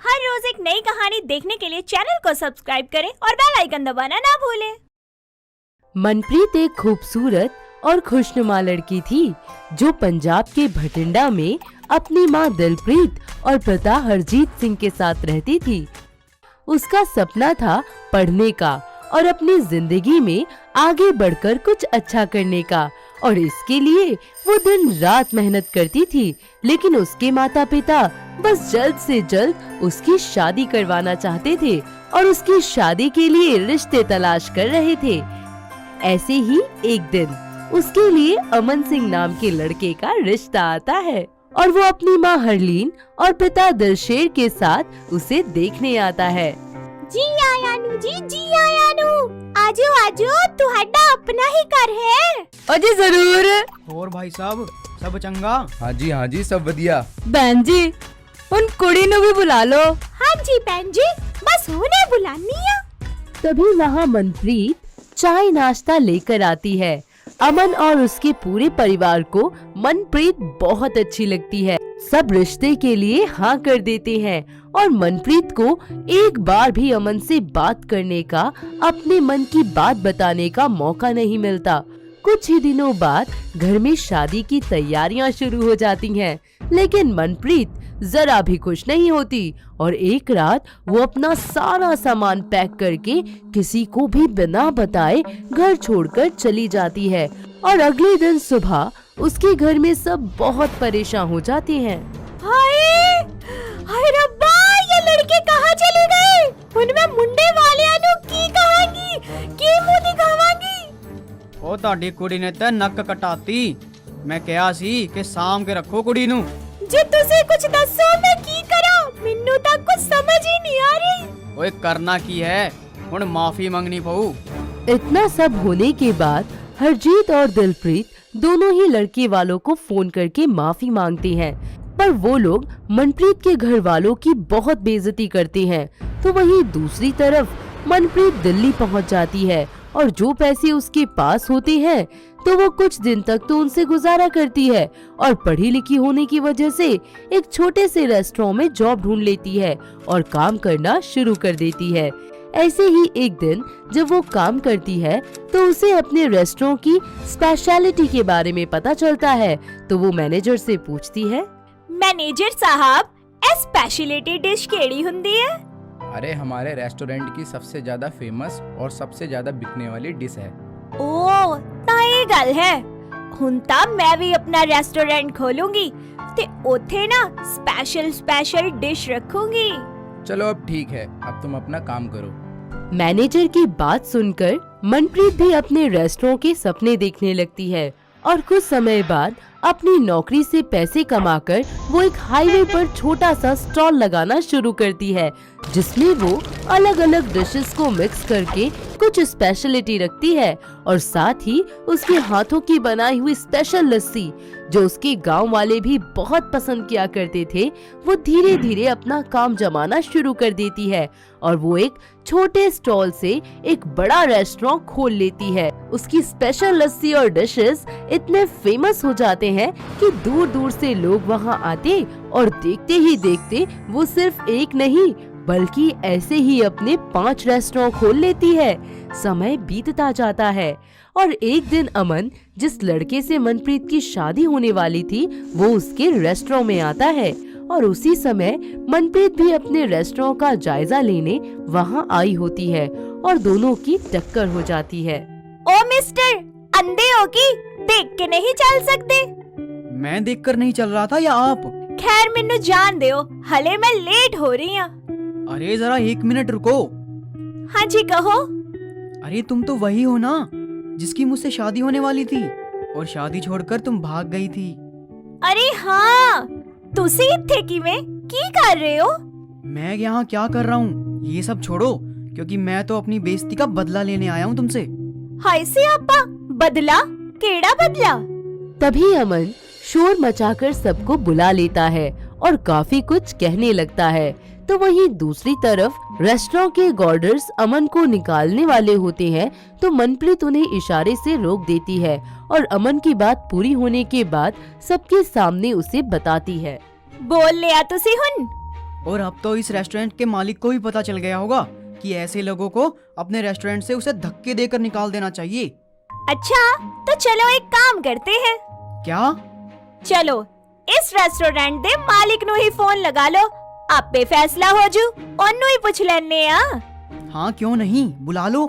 हर रोज एक नई कहानी देखने के लिए चैनल को सब्सक्राइब करें और बेल आइकन दबाना ना भूलें। मनप्रीत एक खूबसूरत और खुशनुमा लड़की थी जो पंजाब के भटिंडा में अपनी माँ दिलप्रीत और पिता हरजीत सिंह के साथ रहती थी। उसका सपना था पढ़ने का और अपनी जिंदगी में आगे बढ़कर कुछ अच्छा करने का, और इसके लिए वो दिन रात मेहनत करती थी। लेकिन उसके माता पिता बस जल्द से जल्द उसकी शादी करवाना चाहते थे और उसकी शादी के लिए रिश्ते तलाश कर रहे थे। ऐसे ही एक दिन उसके लिए अमन सिंह नाम के लड़के का रिश्ता आता है और वो अपनी माँ हरलीन और पिता दिलशेर के साथ उसे देखने आता है। जी आयानू जी आयानू, आजो आजो, तुहाडा अपना ही घर है। अजी जरूर। और भाई साहब सब चंगा? हाँ जी सब बढ़िया। बहन जी उन कुड़ी नु भी बुला लो। हाँ जी बहन जी, बस उन्हें बुलानी है। तभी वहाँ मनप्रीत चाय नाश्ता लेकर आती है। अमन और उसके पूरे परिवार को मनप्रीत बहुत अच्छी लगती है। सब रिश्ते के लिए हाँ कर देते हैं और मनप्रीत को एक बार भी अमन से बात करने का, अपने मन की बात बताने का मौका नहीं मिलता। कुछ ही दिनों बाद घर में शादी की तैयारियां शुरू हो जाती हैं, लेकिन मनप्रीत जरा भी खुश नहीं होती और एक रात वो अपना सारा सामान पैक करके किसी को भी बिना बताए घर छोड़कर चली जाती है। और अगले दिन सुबह उसके घर में सब बहुत परेशान हो जाते हैं। हाय हाय रब्बा, ये लड़के कहाँ चले गए? उनमें मुंडे वाले आनू की कहांगी, की मुंह दिखावांगी। ओ ताड़ी कुड़ी ने ते नक कटाती। मैं कहा सी कि साम के रखो कुड़ी नु। जे तुसे कुछ दसो मैं की करा, मिन्नू तक कुछ समझ ही नहीं आ रही। ओए करना की है, हुन माफी मांगनी पऊ। इतना सब होने के बाद हरजीत और दिलप्रीत दोनों ही लड़के वालों को फोन करके माफी मांगते हैं, पर वो लोग मनप्रीत के घर वालों की बहुत बेइज्जती करते हैं। तो वहीं दूसरी तरफ मनप्रीत दिल्ली पहुंच जाती है और जो पैसे उसके पास होते हैं तो वो कुछ दिन तक तो उनसे गुजारा करती है और पढ़ी लिखी होने की वजह से एक छोटे से रेस्टोरेंट में जॉब ढूंढ लेती है और काम करना शुरू कर देती है। ऐसे ही एक दिन जब वो काम करती है तो उसे अपने रेस्टोरेंट की स्पेशलिटी के बारे में पता चलता है। तो वो मैनेजर से पूछती है, मैनेजर साहब, ए स्पेशलिटी डिश केड़ी हुंदी है? अरे हमारे रेस्टोरेंट की सबसे ज्यादा फेमस और सबसे ज्यादा बिकने वाली डिश है। ओ ता ये गल है। हुन ता मैं भी अपना रेस्टोरेंट खोलूंगी ते ओथे ना स्पेशल डिश रखूंगी। चलो अब ठीक है, अब तुम अपना काम करो। मैनेजर की बात सुनकर मनप्रीत भी अपने रेस्टोरेंट के सपने देखने लगती है और कुछ समय बाद अपनी नौकरी से पैसे कमाकर वो एक हाईवे पर छोटा सा स्टॉल लगाना शुरू करती है, जिसमें वो अलग अलग डिशेस को मिक्स करके कुछ स्पेशलिटी रखती है और साथ ही उसके हाथों की बनाई हुई स्पेशल लस्सी, जो उसके गांव वाले भी बहुत पसंद किया करते थे, वो धीरे धीरे अपना काम जमाना शुरू कर देती है और वो एक छोटे स्टॉल से एक बड़ा रेस्टोरेंट खोल लेती है। उसकी स्पेशल लस्सी और डिशेस इतने फेमस हो जाते हैं कि दूर दूर से लोग वहां आते और देखते ही देखते वो सिर्फ एक नहीं बल्कि ऐसे ही अपने 5 रेस्टोरेंट खोल लेती है। समय बीतता जाता है और एक दिन अमन, जिस लड़के से मनप्रीत की शादी होने वाली थी, वो उसके रेस्टोरेंट में आता है और उसी समय मनप्रीत भी अपने रेस्टोरेंट का जायजा लेने वहां आई होती है और दोनों की टक्कर हो जाती है। ओ मिस्टर, अंधे हो की देख के नहीं चल सकते? मैं देखकर नहीं चल रहा था या आप? खैर मैनू जान दो, हले मैं लेट हो रही हूँ। अरे जरा 1 मिनट रुको। हाँ जी कहो। अरे तुम तो वही हो ना जिसकी मुझसे शादी होने वाली थी और शादी छोड़कर तुम भाग गई थी। अरे हाँ, तुसी इत्थे किवें की कर रहे हो? मैं यहाँ क्या कर रहा हूँ ये सब छोड़ो, क्योंकि मैं तो अपनी बेइज्जती का बदला लेने आया हूँ तुमसे। हाय से आपा, बदला? केड़ा बदला? तभी अमन शोर मचाकर सबको बुला लेता है और काफी कुछ कहने लगता है। तो वहीं दूसरी तरफ रेस्टोरेंट के गार्डर्स अमन को निकालने वाले होते हैं, तो मनप्रीत उन्हें इशारे से रोक देती है और अमन की बात पूरी होने के बाद सबके सामने उसे बताती है। बोल लिया तुसी हुन? और अब तो इस रेस्टोरेंट के मालिक को भी पता चल गया होगा कि ऐसे लोगों को अपने रेस्टोरेंट से उसे धक्के देकर निकाल देना चाहिए। अच्छा, तो चलो एक काम करते हैं। क्या? चलो इस रेस्टोरेंट दे मालिक नु ही फोन लगा लो, आपे फैसला हो जू, ओनू ही पूछ लेने। हाँ क्यों नहीं, बुला लो।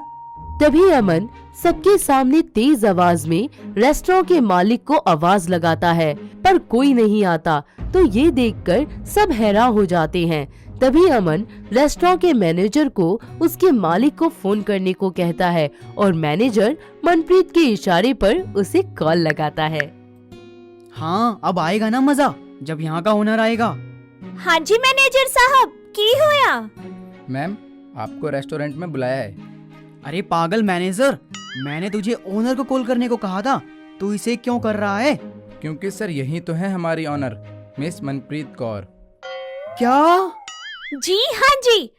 तभी अमन सबके सामने तेज आवाज में रेस्टोरेंट के मालिक को आवाज लगाता है, पर कोई नहीं आता। तो ये देखकर सब हैरान हो जाते हैं। तभी अमन रेस्टोरेंट के मैनेजर को उसके मालिक को फोन करने को कहता है और मैनेजर मनप्रीत के इशारे पर उसे कॉल लगाता है। हाँ अब आएगा ना मजा, जब यहाँ का ओनर आएगा। हाँ जी मैनेजर साहब, की होया? मैम, आपको रेस्टोरेंट में बुलाया है। अरे पागल मैनेजर, मैंने तुझे ओनर को कॉल करने को कहा था, तू इसे क्यों कर रहा है? क्योंकि सर यही तो है हमारी ऑनर, मिस मनप्रीत कौर। क्या? जी हाँ जी,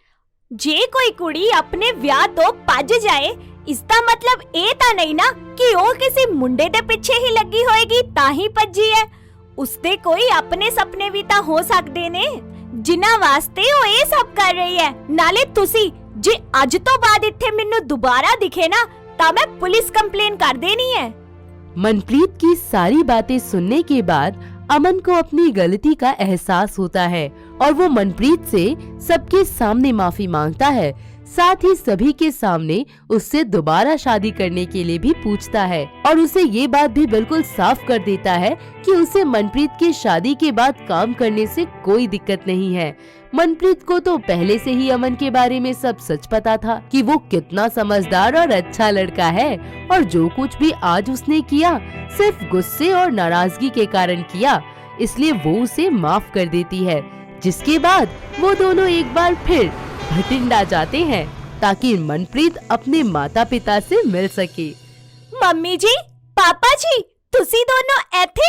जे कोई कुड़ी अपने ब्याह तो पज जाए, इसका मतलब ए ता नहीं ना कि वो किसी मुंडे दे पीछे ही लगी होएगी ताही भज्जी है। उसते कोई अपने सपने भी ता हो सकते ने, जिन्ना वास्ते वो ये सब कर रही है। नाले तुसी जे अज तो बाद इत्थे मैनू दोबारा दिखे ना, ता मैं पुलिस कंप्लेन कर देनी है। मनप्रीत की सारी बातें सुनने के बाद अमन को अपनी गलती का एहसास होता है और वो मनप्रीत से सबके सामने माफी मांगता है। साथ ही सभी के सामने उससे दोबारा शादी करने के लिए भी पूछता है और उसे ये बात भी बिल्कुल साफ कर देता है कि उसे मनप्रीत की शादी के बाद काम करने से कोई दिक्कत नहीं है। मनप्रीत को तो पहले से ही अमन के बारे में सब सच पता था कि वो कितना समझदार और अच्छा लड़का है और जो कुछ भी आज उसने किया सिर्फ गुस्से और नाराजगी के कारण किया, इसलिए वो उसे माफ कर देती है। जिसके बाद वो दोनों एक बार फिर भटिंडा जाते हैं ताकि मनप्रीत अपने माता पिता से मिल सके। मम्मी जी, पापा जी, तुसी दोनों ऐथे?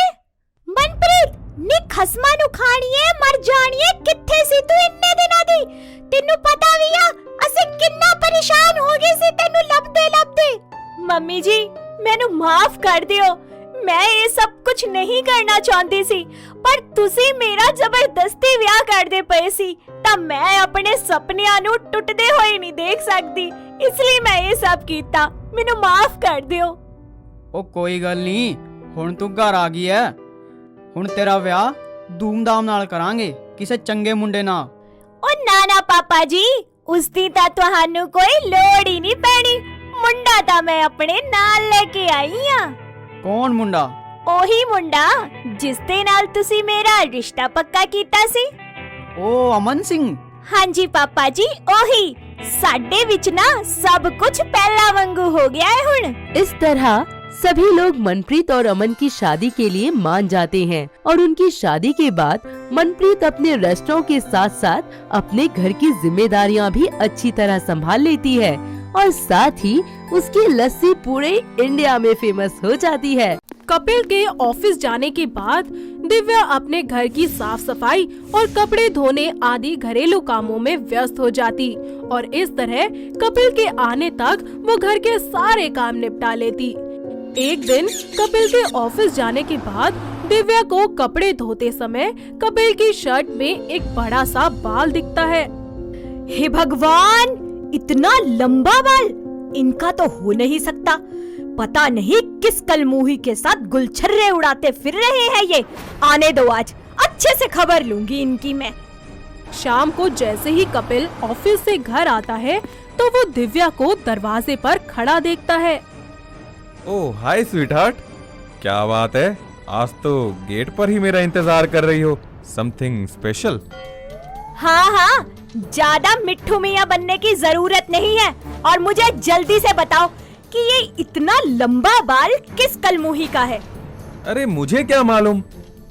मनप्रीत नी खसमा नु खाणीए मर जाणीए, किथे सी तू इन्ने दिनां दी? तेनू पता भी आ असे किन्ना परेशान हो गए सी तेनू लभदे लभदे। मम्मी जी मैनू माफ कर दियो, मैं ये सब कुछ नहीं करना चाहती सी, पर तुसी मेरा जबरदस्ती ब्याह कर दे पे सी, ता मैं अपने सपनियां नू टुटदे होए नहीं देख सकती, इसलिए मैं ये सब कीता। मैनू माफ कर दियो। ओ कोई गल नहीं, हुण तू घर आ गई है, हुण तेरा विआह धूमधाम नाल करांगे, किसे चंगे मुंडे नाल। ओ नाना पापा जी, उसदी ता तुहानू कोई लोड़ ही नहीं पैनी, मुंडा ता मैं अपने नाल लेके आई हां। कौन मुंडा? ओही मुंडा जिस दे नाल तुसी मेरा रिश्ता पक्का कीता सी। ओ अमन सिंह? हाँ जी पापा जी, ओही। साडे विच ना सब कुछ पहला वांगू हो गया है हुण। इस तरह सभी लोग मनप्रीत और अमन की शादी के लिए मान जाते हैं और उनकी शादी के बाद मनप्रीत अपने रेस्टोरेंट के साथ साथ अपने घर की जिम्मेदारियां भी अच्छी तरह संभाल लेती है और साथ ही उसकी लस्सी पूरे इंडिया में फेमस हो जाती है। कपिल के ऑफिस जाने के बाद दिव्या अपने घर की साफ सफाई और कपड़े धोने आदि घरेलू कामों में व्यस्त हो जाती और इस तरह कपिल के आने तक वो घर के सारे काम निपटा लेती। एक दिन कपिल के ऑफिस जाने के बाद दिव्या को कपड़े धोते समय कपिल की शर्ट में एक बड़ा सा बाल दिखता है। हे भगवान, इतना लंबा बाल, इनका तो हो नहीं सकता। पता नहीं किस कलमुही के साथ गुलछर्रे उड़ाते फिर रहे हैं ये। आने दो, आज अच्छे से खबर लूंगी इनकी मैं। शाम को जैसे ही कपिल ऑफिस से घर आता है तो वो दिव्या को दरवाजे पर खड़ा देखता है। ओह हाय स्वीटहार्ट, क्या बात है, आज तो गेट पर ही मेरा इंतजार कर रही हो। Something special? हाँ हाँ, ज्यादा मिट्ठू मियाँ बनने की जरूरत नहीं है और मुझे जल्दी से बताओ कि ये इतना लंबा बाल किस कलमुही का है। अरे मुझे क्या मालूम,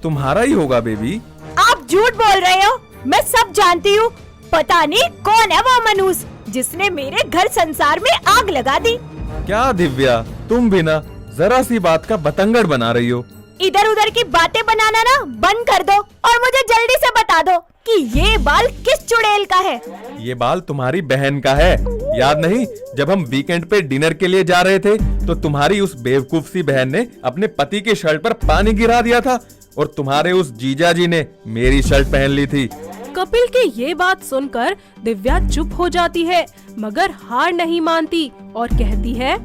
तुम्हारा ही होगा बेबी। आप झूठ बोल रहे हो, मैं सब जानती हूँ। पता नहीं कौन है वो मनूस जिसने मेरे घर संसार में आग लगा दी। क्या दिव्या, तुम भी ना जरा सी बात का बतंगड़ बना रही हो। इधर उधर की बातें बनाना ना बंद कर दो और मुझे जल्दी से बता दो कि ये बाल किस चुड़ैल का है। ये बाल तुम्हारी बहन का है। याद नहीं, जब हम वीकेंड पे डिनर के लिए जा रहे थे तो तुम्हारी उस बेवकूफ सी बहन ने अपने पति के शर्ट पर पानी गिरा दिया था और तुम्हारे उस जीजा जी ने मेरी शर्ट पहन ली थी। कपिल की ये बात सुनकर दिव्या चुप हो जाती है, मगर हार नहीं मानती और कहती है,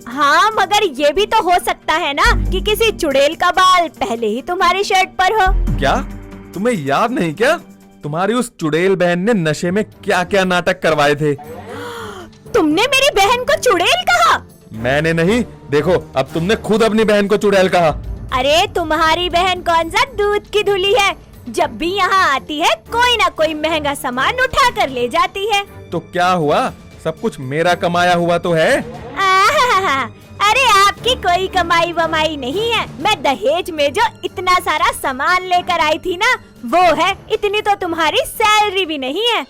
हाँ, मगर ये भी तो हो सकता है ना कि किसी चुड़ैल का बाल पहले ही तुम्हारी शर्ट पर हो। क्या तुम्हें याद नहीं क्या तुम्हारी उस चुड़ैल बहन ने नशे में क्या क्या नाटक करवाए थे? तुमने मेरी बहन को चुड़ैल कहा? मैंने नहीं, देखो अब तुमने खुद अपनी बहन को चुड़ैल कहा। अरे तुम्हारी बहन कौन सा दूध की धुली है, जब भी यहाँ आती है कोई ना कोई महंगा सामान उठा कर ले जाती है। तो क्या हुआ, सब कुछ मेरा कमाया हुआ तो है। आहा, अरे आपकी कोई कमाई वमाई नहीं है। मैं दहेज में जो इतना सारा सामान लेकर आई थी ना, वो है, इतनी तो तुम्हारी सैलरी भी नहीं है।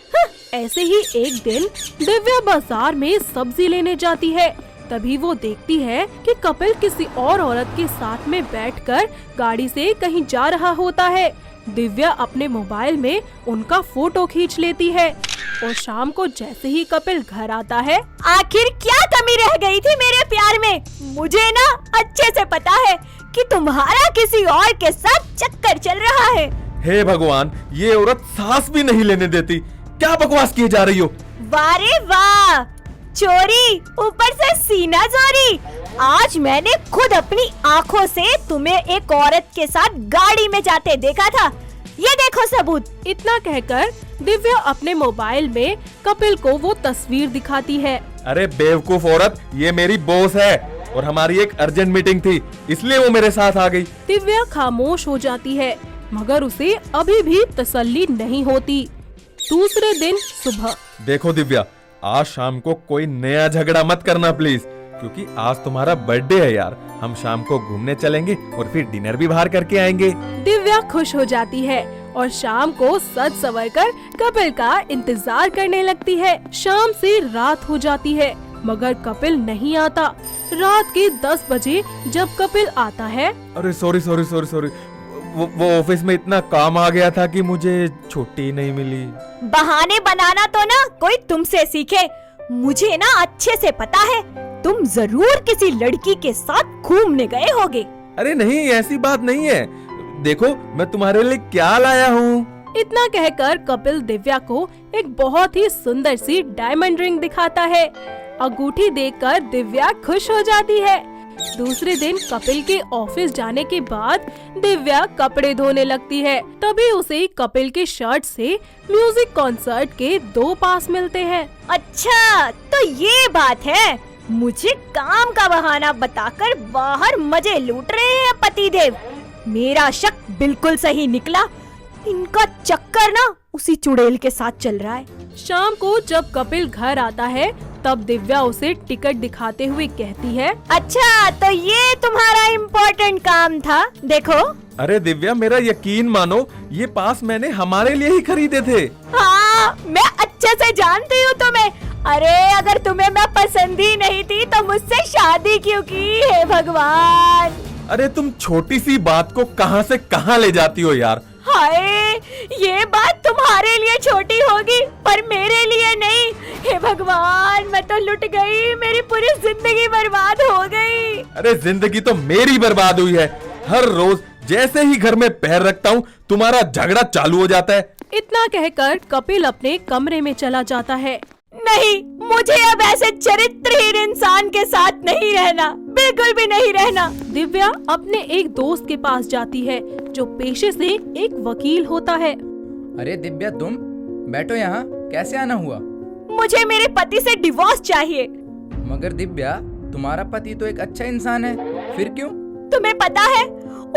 ऐसे ही एक दिन दिव्या बाजार में सब्जी लेने जाती है। तभी वो देखती है कि कपिल किसी और औरत के साथ में बैठकर गाड़ी से कहीं जा रहा होता है। दिव्या अपने मोबाइल में उनका फोटो खींच लेती है और शाम को जैसे ही कपिल घर आता है, आखिर क्या कमी रह गई थी मेरे प्यार में? मुझे ना अच्छे से पता है कि तुम्हारा किसी और के साथ चक्कर चल रहा है। हे भगवान, ये औरत सांस भी नहीं लेने देती। क्या बकवास किए जा रही हो? वाह रे वाह, चोरी ऊपर से सीना चोरी। आज मैंने खुद अपनी आँखों से तुम्हें एक औरत के साथ गाड़ी में जाते देखा था। ये देखो सबूत। इतना कहकर दिव्या अपने मोबाइल में कपिल को वो तस्वीर दिखाती है। अरे बेवकूफ औरत, ये मेरी बॉस है और हमारी एक अर्जेंट मीटिंग थी, इसलिए वो मेरे साथ आ गई। दिव्या खामोश हो जाती है, मगर उसे अभी भी तसल्ली नहीं होती। दूसरे दिन सुबह, देखो दिव्या, आज शाम को कोई नया झगड़ा मत करना प्लीज, क्योंकि आज तुम्हारा बर्थडे है यार। हम शाम को घूमने चलेंगे और फिर डिनर भी बाहर करके आएंगे। दिव्या खुश हो जाती है और शाम को सज संवर कर कपिल का इंतजार करने लगती है। शाम से रात हो जाती है, मगर कपिल नहीं आता। रात के 10 बजे जब कपिल आता है, अरे सॉरी सॉरी सॉरी सॉरी, वो ऑफिस में इतना काम आ गया था कि मुझे छुट्टी नहीं मिली। बहाने बनाना तो ना कोई तुमसे सीखे। मुझे ना अच्छे से पता है तुम जरूर किसी लड़की के साथ घूमने गए होगे। अरे नहीं, ऐसी बात नहीं है। देखो मैं तुम्हारे लिए क्या लाया हूँ। इतना कहकर कपिल दिव्या को एक बहुत ही सुंदर सी डायमंड रिंग दिखाता है। अंगूठी देखकर दिव्या खुश हो जाती है। दूसरे दिन कपिल के ऑफिस जाने के बाद दिव्या कपड़े धोने लगती है। तभी उसे कपिल के शर्ट से म्यूजिक कॉन्सर्ट के 2 पास मिलते हैं। अच्छा, तो ये बात है। मुझे काम का बहाना बताकर बाहर मजे लूट रहे हैं पतिदेव। मेरा शक बिल्कुल सही निकला। इनका चक्कर ना उसी चुड़ैल के साथ चल रहा है। शाम को जब कपिल घर आता है, तब दिव्या उसे टिकट दिखाते हुए कहती है, अच्छा, तो ये तुम्हारा इम्पोर्टेंट काम था। देखो। अरे दिव्या, मेरा यकीन मानो, ये पास मैंने हमारे लिए ही खरीदे थे। हाँ, मैं अच्छे से जानती हूँ तुम्हें। अरे अगर तुम्हें मैं पसंद ही नहीं थी तो मुझसे शादी क्यों की? हे भगवान। अरे तुम छोटी सी बात को कहां से कहां ले जाती हो यार। हाय, ये बात तुम्हारे लिए छोटी होगी पर मेरे लिए नहीं। हे भगवान, मैं तो लुट गई। मेरी पूरी जिंदगी बर्बाद हो गई। अरे जिंदगी तो मेरी बर्बाद हुई है। हर रोज जैसे ही घर में पैर रखता हूँ तुम्हारा झगड़ा चालू हो जाता है। इतना कहकर कपिल अपने कमरे में चला जाता है। नहीं, मुझे अब ऐसे चरित्रहीन इंसान के साथ नहीं रहना, बिल्कुल भी नहीं रहना। दिव्या अपने एक दोस्त के पास जाती है जो पेशे से एक वकील होता है। अरे दिव्या, तुम बैठो यहाँ, कैसे आना हुआ? मुझे मेरे पति से डिवोर्स चाहिए। मगर दिव्या, तुम्हारा पति तो एक अच्छा इंसान है, फिर क्यों? तुम्हें पता है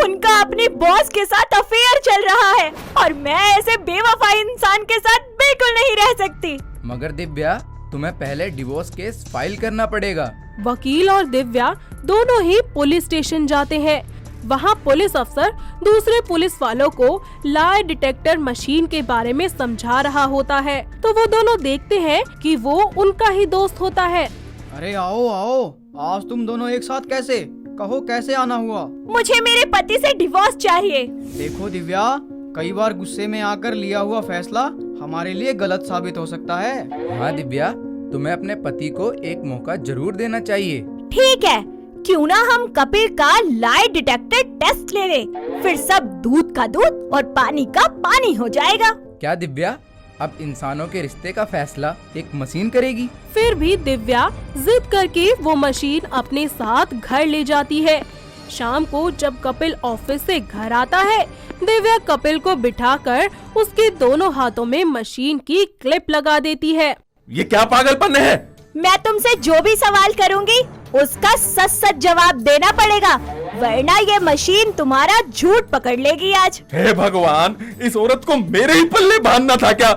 उनका अपनी बॉस के साथ अफेयर चल रहा है और मैं ऐसे बेवफा इंसान के साथ बिल्कुल नहीं रह सकती। मगर दिव्या, तुम्हें पहले डिवोर्स केस फाइल करना पड़ेगा। वकील और दिव्या दोनों ही पुलिस स्टेशन जाते हैं। वहाँ पुलिस अफसर दूसरे पुलिस वालों को लाई डिटेक्टर मशीन के बारे में समझा रहा होता है, तो वो दोनों देखते हैं कि वो उनका ही दोस्त होता है। अरे आओ आओ, आज तुम दोनों एक साथ कैसे? कहो कैसे आना हुआ? मुझे मेरे पति से डिवोर्स चाहिए। देखो दिव्या, कई बार गुस्से में आकर लिया हुआ फैसला हमारे लिए गलत साबित हो सकता है। हाँ दिव्या, तुम्हें अपने पति को एक मौका जरूर देना चाहिए। ठीक है, क्यों ना हम कपिल का लाई डिटेक्टर टेस्ट ले लें, फिर सब दूध का दूध और पानी का पानी हो जाएगा। क्या दिव्या, अब इंसानों के रिश्ते का फैसला एक मशीन करेगी? फिर भी दिव्या जिद करके वो मशीन अपने साथ घर ले जाती है। शाम को जब कपिल ऑफिस से घर आता है, दिव्या कपिल को बिठाकर उसके दोनों हाथों में मशीन की क्लिप लगा देती है। ये क्या पागलपन है? मैं तुमसे जो भी सवाल करूंगी उसका सच सच जवाब देना पड़ेगा, वरना ये मशीन तुम्हारा झूठ पकड़ लेगी आज। हे भगवान, इस औरत को मेरे ही पल्ले बांधना था क्या?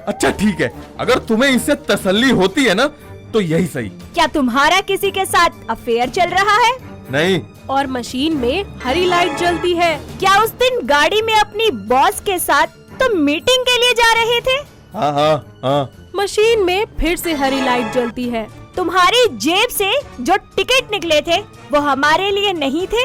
अच्छा ठीक है, अगर तुम्हें इससे तसल्ली होती है ना तो यही सही। क्या तुम्हारा किसी के साथ अफेयर चल रहा है? नहीं। और मशीन में हरी लाइट जलती है। क्या उस दिन गाड़ी में अपनी बॉस के साथ तुम मीटिंग के लिए जा रहे थे? हाँ हाँ हाँ। मशीन में फिर से हरी लाइट जलती है। तुम्हारी जेब से जो टिकट निकले थे वो हमारे लिए नहीं थे?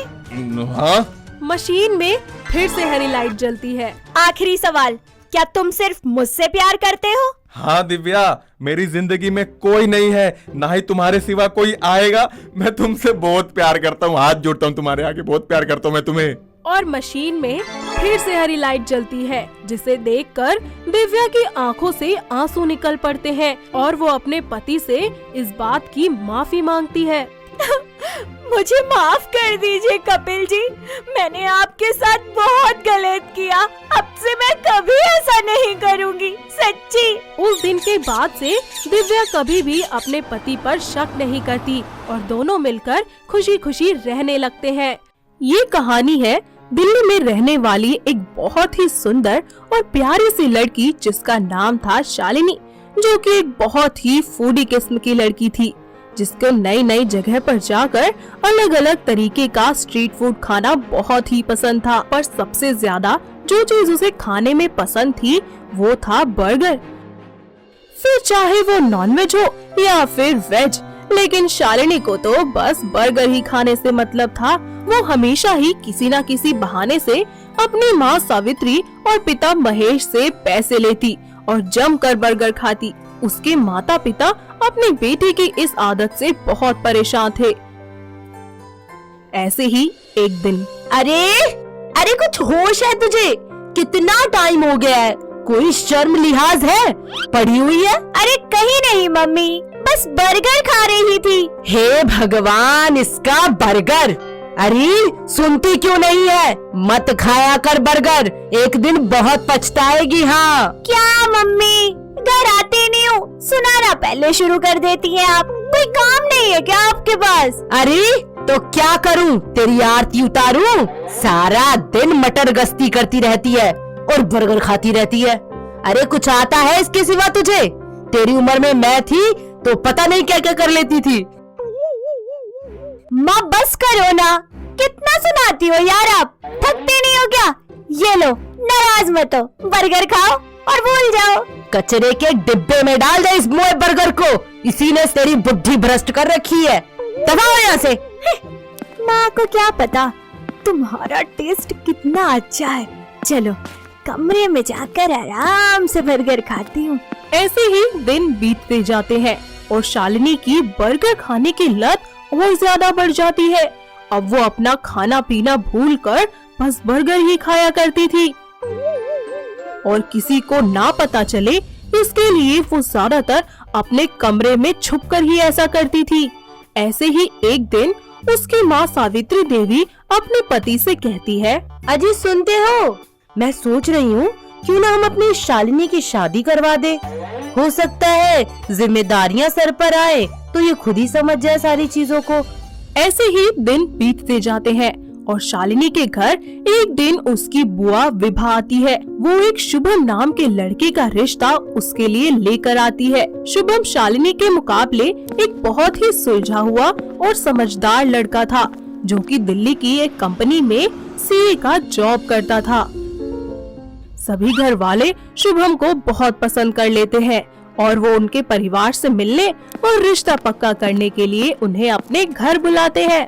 हाँ। मशीन में फिर से हरी लाइट जलती है। आखिरी सवाल, क्या तुम सिर्फ मुझसे प्यार करते हो? हाँ दिव्या, मेरी जिंदगी में कोई नहीं है, ना ही तुम्हारे सिवा कोई आएगा। मैं तुमसे बहुत प्यार करता हूँ, हाथ जोड़ता हूँ तुम्हारे आगे, बहुत प्यार करता हूँ मैं तुम्हें। और मशीन में फिर से हरी लाइट जलती है, जिसे देखकर दिव्या की आंखों से आंसू निकल पड़ते हैं और वो अपने पति से इस बात की माफी मांगती है। मुझे माफ कर दीजिए कपिल जी, मैंने आपके साथ बहुत गलत किया, अब से मैं कभी ऐसा नहीं करूंगी, सच्ची। उस दिन के बाद से दिव्या कभी भी अपने पति पर शक नहीं करती और दोनों मिलकर खुशी खुशी रहने लगते हैं। ये कहानी है दिल्ली में रहने वाली एक बहुत ही सुंदर और प्यारी सी लड़की जिसका नाम था शालिनी, जो कि एक बहुत ही फूडी किस्म की लड़की थी, जिसको नई नई जगह पर जाकर अलग अलग तरीके का स्ट्रीट फूड खाना बहुत ही पसंद था। पर सबसे ज्यादा जो चीज उसे खाने में पसंद थी वो था बर्गर, फिर चाहे वो नॉनवेज हो या फिर वेज। लेकिन शालिनी को तो बस बर्गर ही खाने से मतलब था। वो हमेशा ही किसी न किसी बहाने से अपनी माँ सावित्री और पिता महेश से पैसे लेती और जमकर बर्गर खाती। उसके माता पिता अपने बेटे की इस आदत से बहुत परेशान थे। ऐसे ही एक दिन, अरे कुछ होश है तुझे? कितना टाइम हो गया है, कोई शर्म लिहाज है? पड़ी हुई है? अरे कहीं नहीं मम्मी, बस बर्गर खा रही थी। हे भगवान, इसका बर्गर! अरे सुनती क्यों नहीं है? मत खाया कर बर्गर, एक दिन बहुत पछताएगी। हाँ क्या मम्मी, घर आते नहीं हो, सुनाना पहले शुरू कर देती हैं आप। कोई काम नहीं है क्या आपके पास? अरे तो क्या करूं, तेरी आरती उतारूं? सारा दिन मटर गश्ती करती रहती है और बर्गर खाती रहती है। अरे कुछ आता है इसके सिवा तुझे? तेरी उम्र में मैं थी तो पता नहीं क्या क्या कर लेती थी। माँ बस करो ना, कितना सुनाती हो यार आप, थकते नहीं हो क्या? ये लो, नाराज मत हो, बर्गर खाओ और भूल जाओ। कचरे के डिब्बे में डाल दे इस मोए बर्गर को, इसी ने तेरी बुद्धि भ्रष्ट कर रखी है। दबाओ यहाँ से। माँ को क्या पता तुम्हारा टेस्ट कितना अच्छा है। चलो कमरे में जाकर आराम से बर्गर खाती हूँ। ऐसे ही दिन बीतते जाते हैं और शालिनी की बर्गर खाने की लत और ज्यादा बढ़ जाती है। अब वो अपना खाना पीना भूलकर बस बर्गर ही खाया करती थी और किसी को ना पता चले इसके लिए वो ज्यादातर अपने कमरे में छुपकर ही ऐसा करती थी। ऐसे ही एक दिन उसकी माँ सावित्री देवी अपने पति से कहती है, अजी सुनते हो, मैं सोच रही हूँ क्यों ना हम अपनी शालिनी की शादी करवा दे। हो सकता है जिम्मेदारियाँ सर पर आए तो ये खुद ही समझ जाए सारी चीजों को। ऐसे ही दिन बीतते जाते हैं और शालिनी के घर एक दिन उसकी बुआ विभा आती है। वो एक शुभम नाम के लड़के का रिश्ता उसके लिए लेकर आती है। शुभम शालिनी के मुकाबले एक बहुत ही सुलझा हुआ और समझदार लड़का था, जो कि दिल्ली की एक कंपनी में सीए का जॉब करता था। सभी घर वाले शुभम को बहुत पसंद कर लेते हैं और वो उनके परिवार से मिलने और रिश्ता पक्का करने के लिए उन्हें अपने घर बुलाते हैं।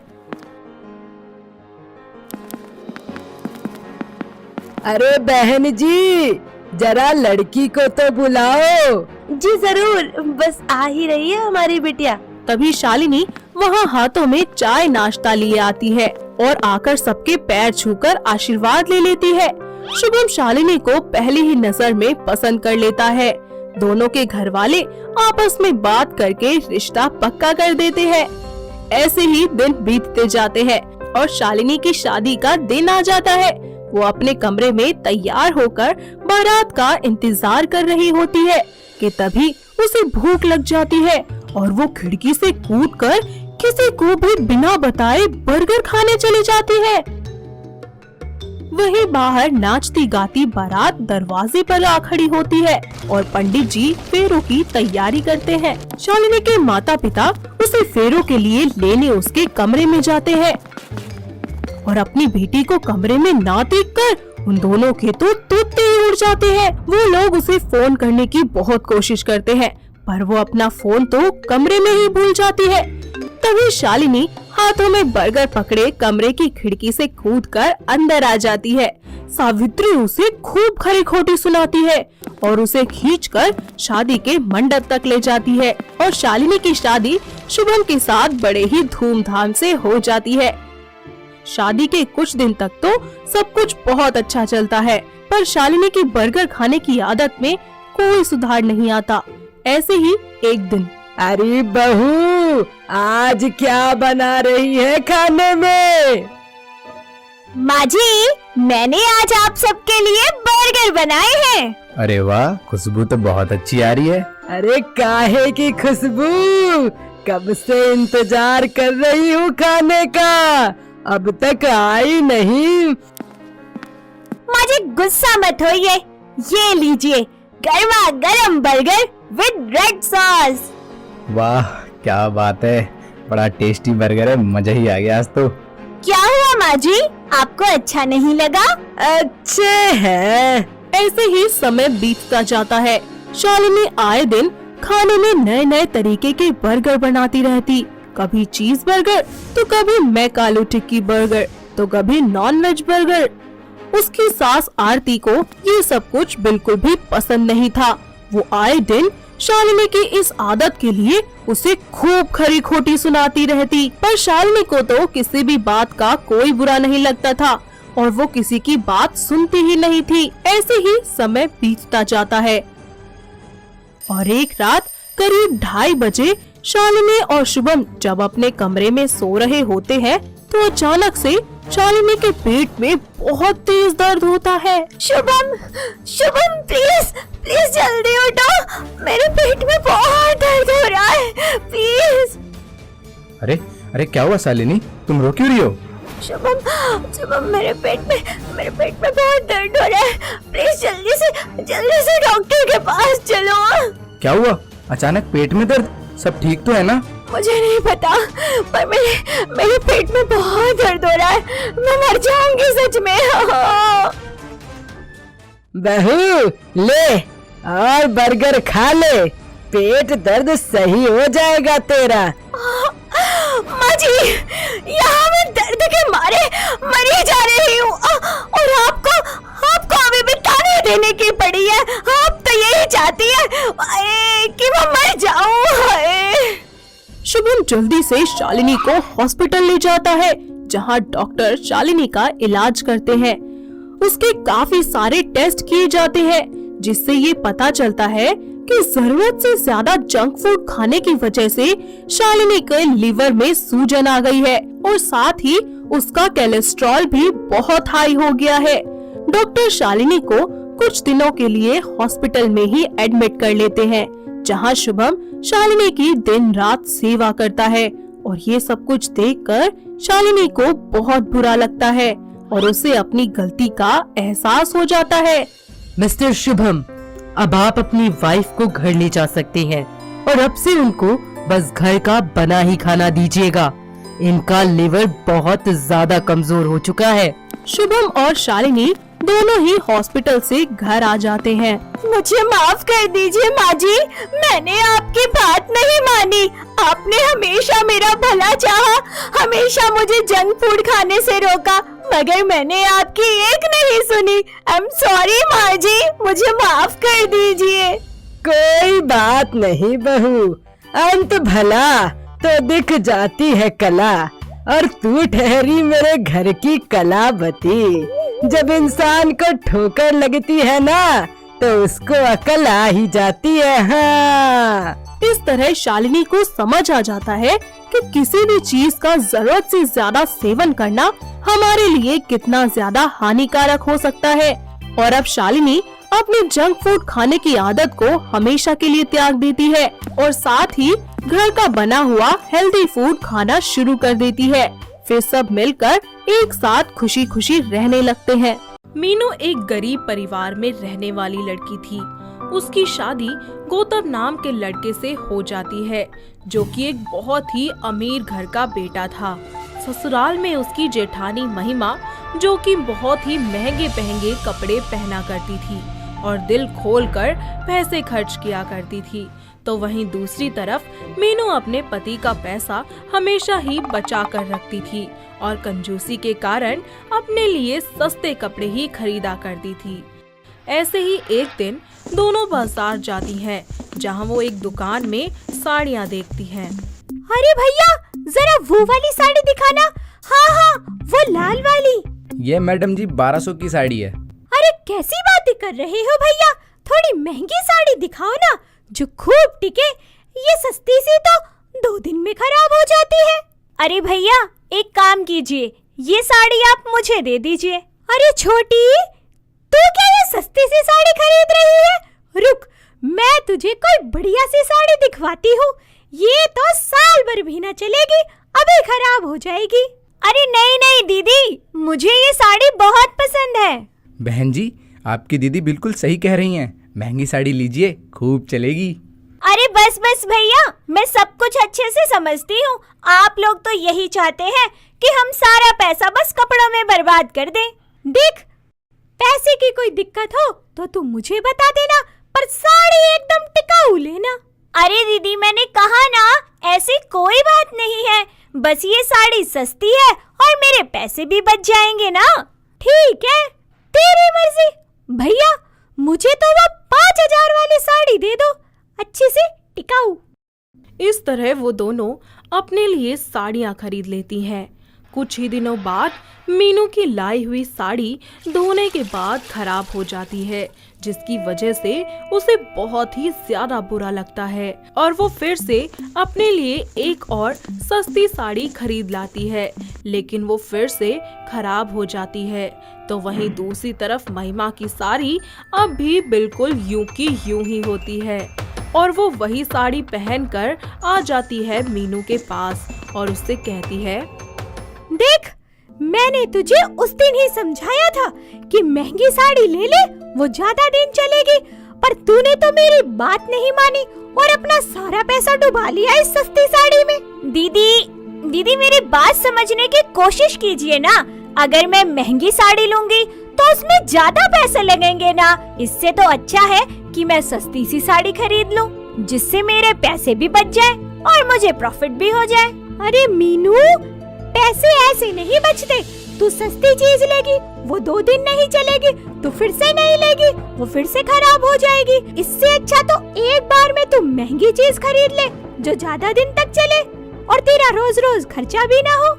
अरे बहन जी, जरा लड़की को तो बुलाओ। जी जरूर, बस आ ही रही है हमारी बिटिया। तभी शालिनी वहाँ हाथों में चाय नाश्ता लिए आती है और आकर सबके पैर छूकर आशीर्वाद ले लेती है। शुभम शालिनी को पहली ही नजर में पसंद कर लेता है। दोनों के घर वाले आपस में बात करके रिश्ता पक्का कर देते हैं। ऐसे ही दिन बीतते जाते हैं और शालिनी की शादी का दिन आ जाता है। वो अपने कमरे में तैयार होकर बारात का इंतजार कर रही होती है कि तभी उसे भूख लग जाती है और वो खिड़की से कूदकर किसी को भी बिना बताए बर्गर खाने चली जाती है। वहीं बाहर नाचती गाती बारात दरवाजे पर आ खड़ी होती है और पंडित जी फेरों की तैयारी करते हैं। शालिनी के माता पिता उसे फेरों के लिए लेने उसके कमरे में जाते हैं और अपनी बेटी को कमरे में ना देखकर उन दोनों के तो तोते ही उड़ जाते हैं। वो लोग उसे फोन करने की बहुत कोशिश करते हैं पर वो अपना फोन तो कमरे में ही भूल जाती है। तभी शालिनी हाथों में बर्गर पकड़े कमरे की खिड़की से कूदकर अंदर आ जाती है। सावित्री उसे खूब खरी खोटी सुनाती है और उसे खींचकर शादी के मंडप तक ले जाती है और शालिनी की शादी शुभम के साथ बड़े ही धूमधाम से हो जाती है। शादी के कुछ दिन तक तो सब कुछ बहुत अच्छा चलता है पर शालिनी की बर्गर खाने की आदत में कोई सुधार नहीं आता। ऐसे ही एक दिन, अरे बहू, आज क्या बना रही है खाने में? माँ जी, मैंने आज आप सबके लिए बर्गर बनाए हैं। अरे वाह, खुशबू तो बहुत अच्छी आ रही है। अरे काहे की खुशबू? कब से इंतजार कर रही हूँ खाने का, अब तक आई नहीं। माँ जी गुस्सा मत होइए, ये लीजिए गर्मा गर्म बर्गर विद रेड सॉस। वाह क्या बात है, बड़ा टेस्टी बर्गर है, मजा ही आ गया आज तो। क्या हुआ माँ जी, आपको अच्छा नहीं लगा? अच्छे हैं। ऐसे ही समय बीतता जाता है। शालिनी आए दिन खाने में नए नए तरीके के बर्गर बनाती रहती। कभी चीज बर्गर तो कभी मैकालो टिक्की बर्गर तो कभी नॉन वेज बर्गर। उसकी सास आरती को ये सब कुछ बिल्कुल भी पसंद नहीं था। वो आए दिन शालिनी की इस आदत के लिए उसे खूब खरी खोटी सुनाती रहती पर शालिनी को तो किसी भी बात का कोई बुरा नहीं लगता था और वो किसी की बात सुनती ही नहीं थी। ऐसे ही समय बीतता जाता है और एक रात करीब 2:30 बजे शालिनी और शुभम जब अपने कमरे में सो रहे होते हैं तो अचानक से शालिनी के पेट में बहुत तेज दर्द होता है। शुभम, शुभम प्लीज प्लीज जल्दी उठो, मेरे पेट में बहुत दर्द हो रहा है, प्लीज। अरे अरे क्या हुआ शालिनी, तुम रो क्यों रही हो? शुभम, शुभम मेरे पेट में बहुत दर्द हो रहा है, प्लीज जल्दी से डॉक्टर के पास चलो। क्या हुआ, अचानक पेट में दर्द? सब ठीक तो है ना? मुझे नहीं पता पर मेरे पेट में बहुत दर्द हो रहा है, मैं मर जाऊंगी सच में। बहू ले और बर्गर खा ले, पेट दर्द सही हो जाएगा तेरा। माँ जी, यहाँ मैं दर्द के मारे मरी जा रही हूँ और आपको अभी भी ताने देने की पड़ी है। आप तो यही चाहती है कि मैं मर जाऊँ। शुभम जल्दी से शालिनी को हॉस्पिटल ले जाता है जहां डॉक्टर शालिनी का इलाज करते हैं। उसके काफी सारे टेस्ट किए जाते हैं जिससे ये पता चलता है कि जरूरत से ज्यादा जंक फूड खाने की वजह से शालिनी के लीवर में सूजन आ गई है और साथ ही उसका कोलेस्ट्रॉल भी बहुत हाई हो गया है। डॉक्टर शालिनी को कुछ दिनों के लिए हॉस्पिटल में ही एडमिट कर लेते हैं जहां शुभम शालिनी की दिन रात सेवा करता है और ये सब कुछ देखकर शालिनी को बहुत बुरा लगता है और उसे अपनी गलती का एहसास हो जाता है। मिस्टर शुभम, अब आप अपनी वाइफ को घर ले जा सकते हैं और अब से उनको बस घर का बना ही खाना दीजिएगा। इनका लिवर बहुत ज्यादा कमजोर हो चुका है। शुभम और शालिनी दोनों ही हॉस्पिटल से घर आ जाते हैं। मुझे माफ कर दीजिए माँ जी, मैंने आपकी बात नहीं मानी। आपने हमेशा मेरा भला चाहा, हमेशा मुझे जंक फूड खाने से रोका, मगर मैंने आपकी एक नहीं सुनी। आई एम सॉरी माँ जी, मुझे माफ कर दीजिए। कोई बात नहीं बहू, अंत भला तो दिख जाती है कला और तू ठहरी मेरे घर की कलावती। जब इंसान को ठोकर लगती है ना तो उसको अकल आ ही जाती है। हाँ। इस तरह शालिनी को समझ आ जाता है कि किसी भी चीज का जरूरत से ज्यादा सेवन करना हमारे लिए कितना ज्यादा हानिकारक हो सकता है। और अब शालिनी अपने जंक फूड खाने की आदत को हमेशा के लिए त्याग देती है और साथ ही घर का बना हुआ हेल्दी फूड खाना शुरू कर देती है। फिर सब मिलकर एक साथ खुशी खुशी रहने लगते हैं। मीनू एक गरीब परिवार में रहने वाली लड़की थी। उसकी शादी गौतम नाम के लड़के से हो जाती है, जो कि एक बहुत ही अमीर घर का बेटा था। ससुराल में उसकी जेठानी महिमा, जो कि बहुत ही महंगे महंगे कपड़े पहना करती थी और दिल खोलकर पैसे खर्च किया करती थी, तो वहीं दूसरी तरफ मीनू अपने पति का पैसा हमेशा ही बचा कर रखती थी और कंजूसी के कारण अपने लिए सस्ते कपड़े ही खरीदा करती थी। ऐसे ही एक दिन दोनों बाजार जाती हैं, जहां वो एक दुकान में साड़ियां देखती हैं। अरे भैया, जरा वो वाली साड़ी दिखाना। हाँ हाँ, वो लाल वाली। ये मैडम जी 1200 की साड़ी है। अरे कैसी बातें कर रहे हो भैया, थोड़ी महंगी साड़ी दिखाओ ना, जो खूब टिके। ये सस्ती सी तो 2 दिन में खराब हो जाती है। अरे भैया, एक काम कीजिए, ये साड़ी आप मुझे दे दीजिए। अरे छोटी, तू क्या ये सस्ती सी साड़ी खरीद रही है? रुक, मैं तुझे कोई बढ़िया सी साड़ी दिखवाती हूँ। ये तो साल भर भी न चलेगी, अभी खराब हो जाएगी। अरे नहीं नहीं दीदी, मुझे ये साड़ी बहुत पसंद है। बहन जी, आपकी दीदी बिल्कुल सही कह रही हैं। महंगी साड़ी लीजिए, खूब चलेगी। अरे बस बस भैया, मैं सब कुछ अच्छे से समझती हूँ। आप लोग तो यही चाहते हैं कि हम सारा पैसा बस कपड़ों में बर्बाद कर दें। देख, पैसे की कोई दिक्कत हो तो तू मुझे बता देना, पर साड़ी एकदम टिकाऊ लेना। अरे दीदी, मैंने कहा ना, ऐसी कोई बात नहीं है। बस ये साड़ी सस्ती है और मेरे पैसे भी बच जाएंगे ना। ठीक है, तेरी मर्जी। भैया, मुझे तो वो 5000 वाली साड़ी दे दो, अच्छी सी टिकाऊ। इस तरह वो दोनों अपने लिए साड़ियाँ खरीद लेती हैं। कुछ ही दिनों बाद मीनू की लाई हुई साड़ी धोने के बाद खराब हो जाती है, जिसकी वजह से उसे बहुत ही ज्यादा बुरा लगता है और वो फिर से अपने लिए एक और सस्ती साड़ी खरीद लाती है, लेकिन वो फिर से खराब हो जाती है। तो वहीं दूसरी तरफ महिमा की साड़ी अब भी बिल्कुल यूं की यूं ही होती है और वो वही साड़ी पहनकर आ जाती है मीनू के पास और उससे कहती है, देख, मैंने तुझे उस दिन ही समझाया था कि महंगी साड़ी ले ले, वो ज्यादा दिन चलेगी, पर तूने तो मेरी बात नहीं मानी और अपना सारा पैसा डुबा लिया इस सस्ती साड़ी में। दीदी मेरी बात समझने की कोशिश कीजिए ना। अगर मैं महंगी साड़ी लूंगी तो उसमें ज्यादा पैसे लगेंगे ना। इससे तो अच्छा है कि मैं सस्ती सी साड़ी खरीद लूं, जिससे मेरे पैसे भी बच जाए और मुझे प्रॉफिट भी हो जाए। अरे मीनू, पैसे ऐसे नहीं बचते। तू सस्ती चीज लेगी, वो 2 दिन नहीं चलेगी, तो फिर से नहीं लेगी, वो फिर से खराब हो जाएगी। इससे अच्छा तो एक बार में तू महंगी चीज खरीद ले, जो ज्यादा दिन तक चले और तेरा रोज रोज खर्चा भी ना हो।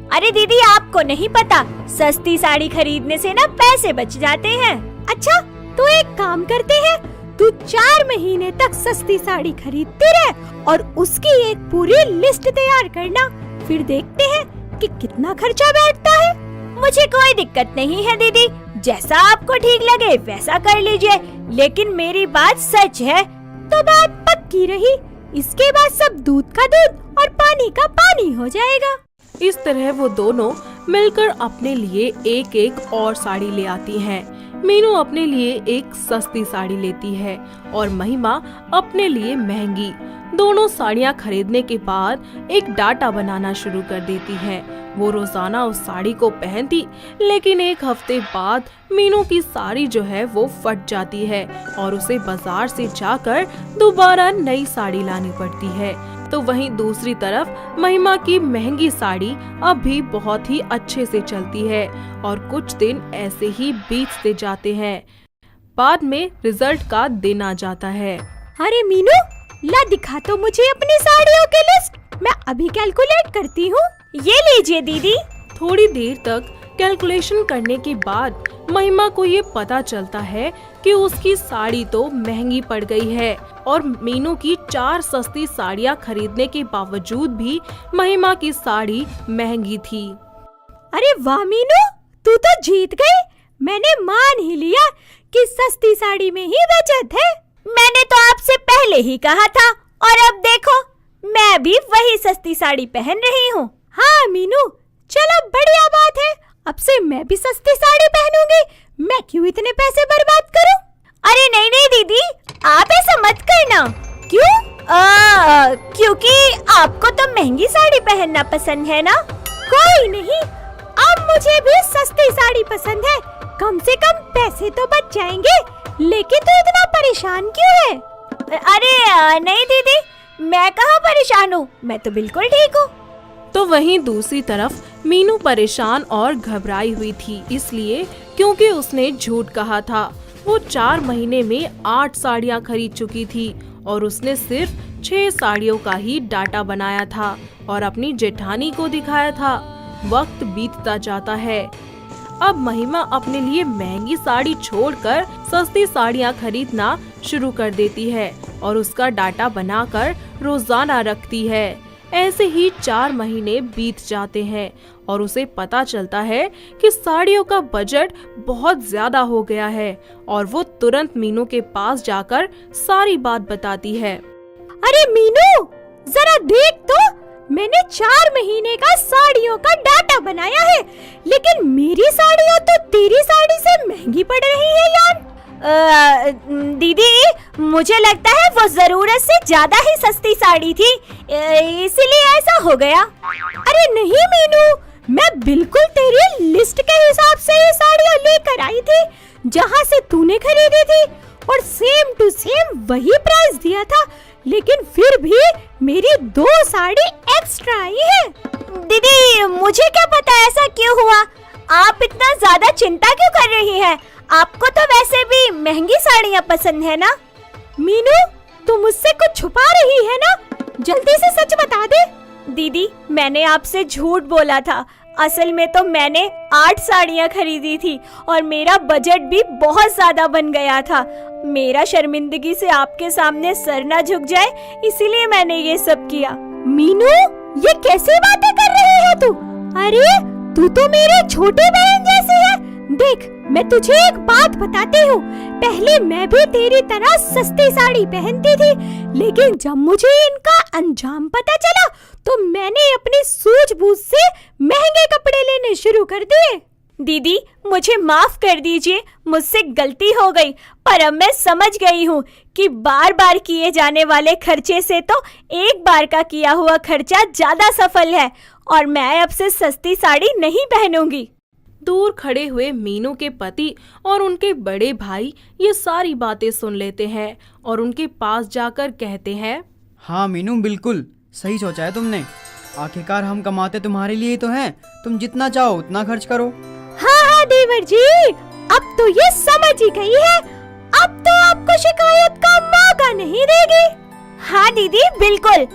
अरे दीदी, आपको नहीं पता, सस्ती साड़ी खरीदने से ना पैसे बच जाते हैं। अच्छा, तो एक काम करते हैं, तू 4 महीने तक सस्ती साड़ी खरीदती रह और उसकी एक पूरी लिस्ट तैयार करना। फिर देखते हैं कि कितना खर्चा बैठता है। मुझे कोई दिक्कत नहीं है दीदी, जैसा आपको ठीक लगे वैसा कर लीजिए, लेकिन मेरी बात सच है तो बात पक्की रही। इसके बाद सब दूध का दूध और पानी का पानी हो जाएगा। इस तरह वो दोनों मिलकर अपने लिए एक एक और साड़ी ले आती हैं। मीनू अपने लिए एक सस्ती साड़ी लेती है और महिमा अपने लिए महंगी। दोनों साड़ियाँ खरीदने के बाद एक डाटा बनाना शुरू कर देती है। वो रोजाना उस साड़ी को पहनती, लेकिन एक हफ्ते बाद मीनू की साड़ी जो है वो फट जाती है और उसे बाजार से जाकर दोबारा नई साड़ी लानी पड़ती है। तो वहीं दूसरी तरफ महिमा की महंगी साड़ी अब भी बहुत ही अच्छे से चलती है और कुछ दिन ऐसे ही बीतते जाते हैं। बाद में रिजल्ट का दिन आ जाता है। अरे मीनू, ला दिखा तो मुझे अपनी साड़ियों की लिस्ट, मैं अभी कैलकुलेट करती हूँ। ये लीजिए दीदी। थोड़ी देर तक कैलकुलेशन करने के बाद महिमा को ये पता चलता है कि उसकी साड़ी तो महंगी पड़ गई है और मीनू की 4 सस्ती साड़ियाँ खरीदने के बावजूद भी महिमा की साड़ी महंगी थी। अरे वाह मीनू, तू तो जीत गई। मैंने मान ही लिया कि सस्ती साड़ी में ही बचत है। मैंने तो आपसे पहले ही कहा था और अब देखो मैं भी वही सस्ती साड़ी पहन रही हूँ। हाँ मीनू, चलो बढ़िया बात है, अब से मैं भी सस्ती साड़ी पहनूंगी। मैं क्यों इतने पैसे बर्बाद करूं? अरे नहीं नहीं दीदी, आप ऐसा मत करना। क्यों? क्योंकि आपको तो महंगी साड़ी पहनना पसंद है ना। कोई नहीं, अब मुझे भी सस्ती साड़ी पसंद है। कम से कम पैसे तो बच जाएंगे। लेकिन तू इतना परेशान क्यों है? अरे नहीं दीदी, मैं कहाँ परेशान हूँ, मैं तो बिल्कुल ठीक हूँ। तो वहीं दूसरी तरफ मीनू परेशान और घबराई हुई थी, इसलिए क्योंकि उसने झूठ कहा था। वो 4 महीने में 8 साड़ियाँ खरीद चुकी थी और उसने सिर्फ 6 साड़ियों का ही डाटा बनाया था और अपनी जेठानी को दिखाया था। वक्त बीतता जाता है। अब महिमा अपने लिए महंगी साड़ी छोड़कर सस्ती साड़ियाँ खरीदना शुरू कर देती है और उसका डाटा बनाकर रोजाना रखती है। ऐसे ही 4 महीने बीत जाते हैं और उसे पता चलता है कि साड़ियों का बजट बहुत ज्यादा हो गया है और वो तुरंत मीनू के पास जाकर सारी बात बताती है। अरे मीनू, जरा देख तो, मैंने 4 महीने का साड़ियों का डाटा बनाया है, लेकिन मेरी साड़ियाँ तो तेरी साड़ी से महंगी पड़ रही है यार। दीदी, मुझे लगता है वो जरूरत से ज्यादा ही सस्ती साड़ी थी, इसीलिए ऐसा हो गया। अरे नहीं मीनू, मैं बिल्कुल तेरी लिस्ट के हिसाब से ये साड़ियाँ लेकर आई थी जहाँ से तूने खरीदी थी और सेम टू सेम वही प्राइस दिया था, लेकिन फिर भी मेरी 2 साड़ी एक्स्ट्रा आई है। दीदी, मुझे क्या पता ऐसा क्यों हुआ। आप इतना ज्यादा चिंता क्यों कर रही हैं? आपको तो वैसे भी महंगी साड़ियाँ पसंद है ना। मीनू, तू मुझसे कुछ छुपा रही है ना, जल्दी से सच बता दे। दीदी, मैंने आपसे झूठ बोला था। असल में तो मैंने 8 साड़ियाँ खरीदी थी और मेरा बजट भी बहुत ज्यादा बन गया था। मेरा शर्मिंदगी से आपके सामने सर ना झुक जाए, इसीलिए मैंने ये सब किया। मीनू, ये कैसी बातें कर रही है तू? अरे तू तो मेरी छोटी बहन जैसी है। देख, मैं तुझे एक बात बताती हूँ, पहले मैं भी तेरी तरह सस्ती साड़ी पहनती थी, लेकिन जब मुझे इनका अंजाम पता चला तो मैंने अपनी सूझबूझ से महंगे कपड़े लेने शुरू कर दिए। दीदी, मुझे माफ कर दीजिए, मुझसे गलती हो गई, पर अब मैं समझ गई हूँ कि बार बार किए जाने वाले खर्चे से तो एक बार का किया हुआ खर्चा ज्यादा सफल है और मैं अब से सस्ती साड़ी नहीं पहनूंगी। दूर खड़े हुए मीनू के पति और उनके बड़े भाई ये सारी बातें सुन लेते हैं और उनके पास जाकर कहते हैं, हाँ मीनू, बिल्कुल सही सोचा है तुमने। आखिरकार हम कमाते तुम्हारे लिए तो हैं, तुम जितना चाहो उतना खर्च करो। हाँ हाँ देवर जी, अब तो ये समझ ही गई है, अब तो आपको शिकायत का मौका नहीं देगी। हाँ दीदी, बिल्कुल।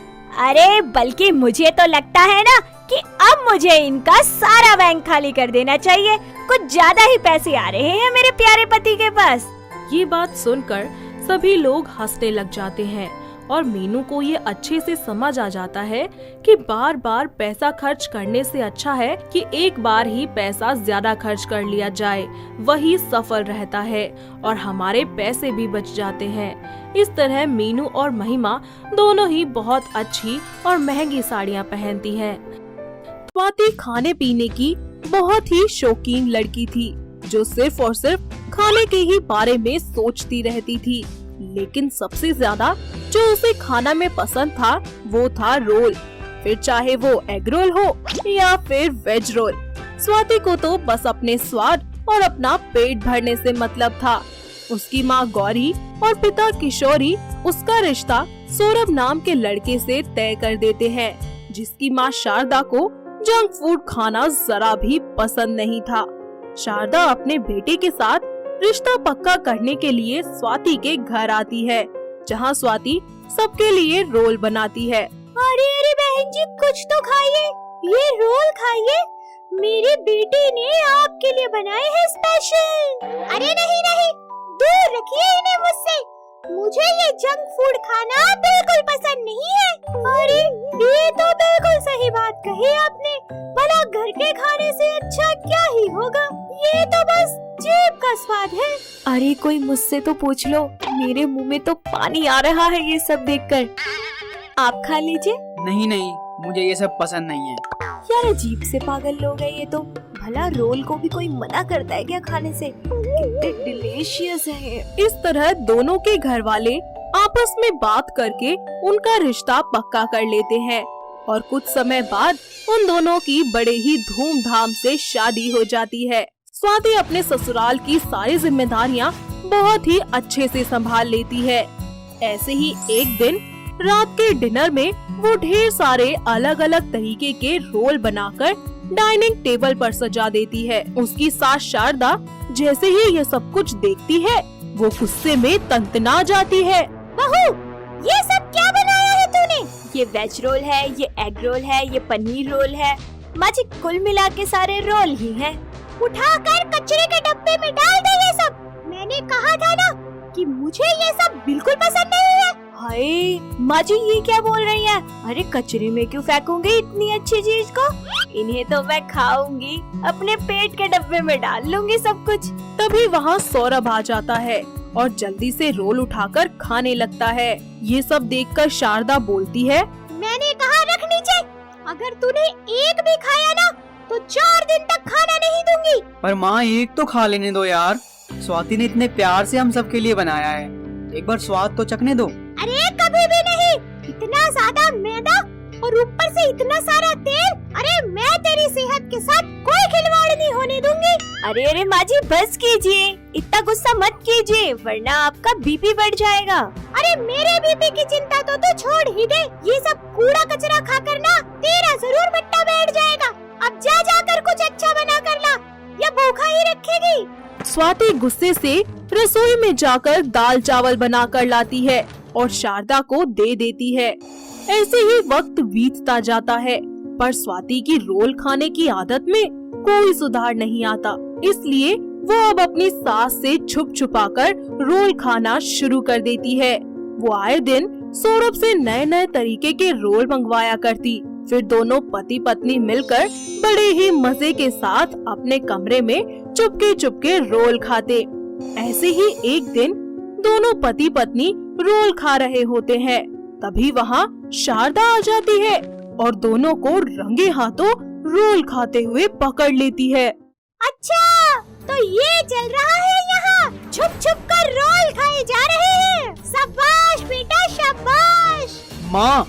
अरे बल्कि मुझे तो लगता है ना कि अब मुझे इनका सारा बैंक खाली कर देना चाहिए। कुछ ज्यादा ही पैसे आ रहे हैं मेरे प्यारे पति के पास। ये बात सुनकर सभी लोग हंसने लग जाते हैं और मीनू को ये अच्छे से समझ आ जाता है कि बार बार पैसा खर्च करने से अच्छा है कि एक बार ही पैसा ज्यादा खर्च कर लिया जाए, वही सफल रहता है और हमारे पैसे भी बच जाते हैं। इस तरह मीनू और महिमा दोनों ही बहुत अच्छी और महंगी साड़ियाँ पहनती हैं। स्वाति खाने पीने की बहुत ही शौकीन लड़की थी, जो सिर्फ और सिर्फ खाने के ही बारे में सोचती रहती थी। लेकिन सबसे ज्यादा जो उसे खाना में पसंद था वो था रोल, फिर चाहे वो एग रोल हो या फिर वेज रोल। स्वाति को तो बस अपने स्वाद और अपना पेट भरने से मतलब था। उसकी माँ गौरी और पिता किशोरी उसका रिश्ता सौरभ नाम के लड़के से तय कर देते हैं, जिसकी माँ शारदा को जंक फूड खाना जरा भी पसंद नहीं था। शारदा अपने बेटे के साथ रिश्ता पक्का करने के लिए स्वाति के घर आती है, जहाँ स्वाति सबके लिए रोल बनाती है। अरे अरे बहन जी, कुछ तो खाइए, ये रोल खाइए। मेरी बेटी ने आपके लिए बनाए हैं स्पेशल। अरे नहीं नहीं, दूर रखिए इन्हें मुझसे। मुझे ये जंक फूड खाना बिल्कुल पसंद नहीं है। अरे ये तो बिल्कुल सही बात कही आपने। भला घर के खाने से अच्छा क्या ही होगा, ये तो बस जीभ का स्वाद है। अरे कोई मुझसे तो पूछ लो, मेरे मुंह में तो पानी आ रहा है ये सब देखकर। आप खा लीजिए। नहीं नहीं, मुझे ये सब पसंद नहीं है। यार अजीब से पागल लोग हैं ये तो। भला रोल को भी कोई मना करता है क्या खाने से? कितने डिलीशियस है। इस तरह दोनों के घर वाले आपस में बात करके उनका रिश्ता पक्का कर लेते हैं और कुछ समय बाद उन दोनों की बड़े ही धूमधाम से शादी हो जाती है। स्वाति अपने ससुराल की सारी जिम्मेदारियां बहुत ही अच्छे से संभाल लेती है। ऐसे ही एक दिन रात के डिनर में वो ढेर सारे अलग अलग तरीके के रोल बनाकर डाइनिंग टेबल पर सजा देती है। उसकी सास शारदा जैसे ही ये सब कुछ देखती है वो गुस्से में तंतना जाती है। बहू, ये सब क्या बनाया है तूने? ये वेज रोल है, ये एग रोल है, ये पनीर रोल है। माँ जी कुल मिला के सारे रोल ही हैं। उठाकर कचरे के डब्बे में डाल दे ये सब। मैंने कहा था ना कि मुझे ये सब बिल्कुल पसंद नहीं है। हाय माँ जी, ये क्या बोल रही है? अरे कचरे में क्यों फेंकूंगी इतनी अच्छी चीज को? इन्हें तो मैं खाऊंगी, अपने पेट के डब्बे में डाल लूंगी सब कुछ। तभी वहाँ सौरभ आ जाता है और जल्दी से रोल उठाकर खाने लगता है। ये सब देखकर शारदा बोलती है, मैंने कहा रख नीचे। अगर तूने एक भी खाया ना तो 4 दिन तक खाना नहीं दूंगी। पर माँ एक तो खा लेने दो यार। स्वाति ने इतने प्यार से हम सबके लिए बनाया है, एक बार स्वाद तो चखने दो। अरे कभी भी नहीं। इतना ज्यादा मैदा और ऊपर से इतना सारा तेल। अरे मैं तेरी सेहत के साथ कोई खिलवाड़ नहीं होने दूंगी। अरे अरे माँ जी बस कीजिए, इतना गुस्सा मत कीजिए वरना आपका बीपी बढ़ जाएगा। अरे मेरे बीपी की चिंता तो छोड़ ही दे। ये सब कूड़ा कचरा खाकर ना तेरा जरूर मट्टा बैठ जाएगा। अब जा जाकर कुछ अच्छा बना कर ला, या भूखा ही रखेगी। स्वाति गुस्से से रसोई में जाकर दाल चावल बनाकर लाती है और शारदा को दे देती है। ऐसे ही वक्त बीतता जाता है पर स्वाति की रोल खाने की आदत में कोई सुधार नहीं आता। इसलिए वो अब अपनी सास से छुप छुपाकर रोल खाना शुरू कर देती है। वो आए दिन सौरभ से नए नए तरीके के रोल मंगवाया करती। फिर दोनों पति पत्नी मिलकर बड़े ही मजे के साथ अपने कमरे में चुपके चुपके रोल खाते। ऐसे ही एक दिन दोनों पति पत्नी रोल खा रहे होते हैं, तभी वहाँ शारदा आ जाती है और दोनों को रंगे हाथों रोल खाते हुए पकड़ लेती है। अच्छा तो ये चल रहा है यहाँ, छुप छुप कर रोल खाए जा रहे हैं। शाबाश बेटा शाबाश। माँ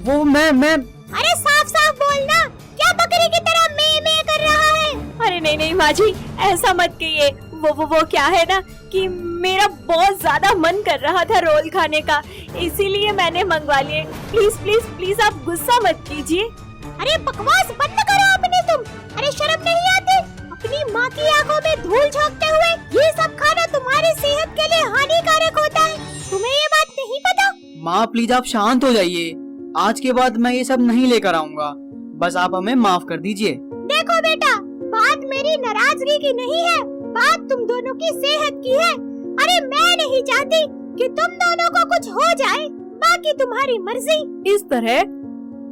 वो मैं अरे साफ साफ बोलना, क्या बकरी की तरह मैं कर रहा है? अरे नहीं नहीं माँ जी ऐसा मत कहिए। वो क्या है ना कि मेरा बहुत ज्यादा मन कर रहा था रोल खाने का, इसीलिए मैंने मंगवा लिए। प्लीज प्लीज प्लीज आप गुस्सा मत कीजिए। अरे बकवास बंद करो अपने तुम। अरे शर्म नहीं आती? अपनी माँ की आंखों में धूल झोंकते हुए ये सब खाना तुम्हारी सेहत के लिए हानिकारक होता है। तुम्हें ये बात नहीं पता? माँ प्लीज आप शांत हो जाइए। आज के बाद मैं ये सब नहीं लेकर आऊँगा, बस आप हमें माफ कर दीजिए। देखो बेटा, बात मेरी नाराजगी की नहीं है, बात तुम दोनों की सेहत की है। अरे मैं नहीं चाहती कि तुम दोनों को कुछ हो जाए, बाकी तुम्हारी मर्जी। इस तरह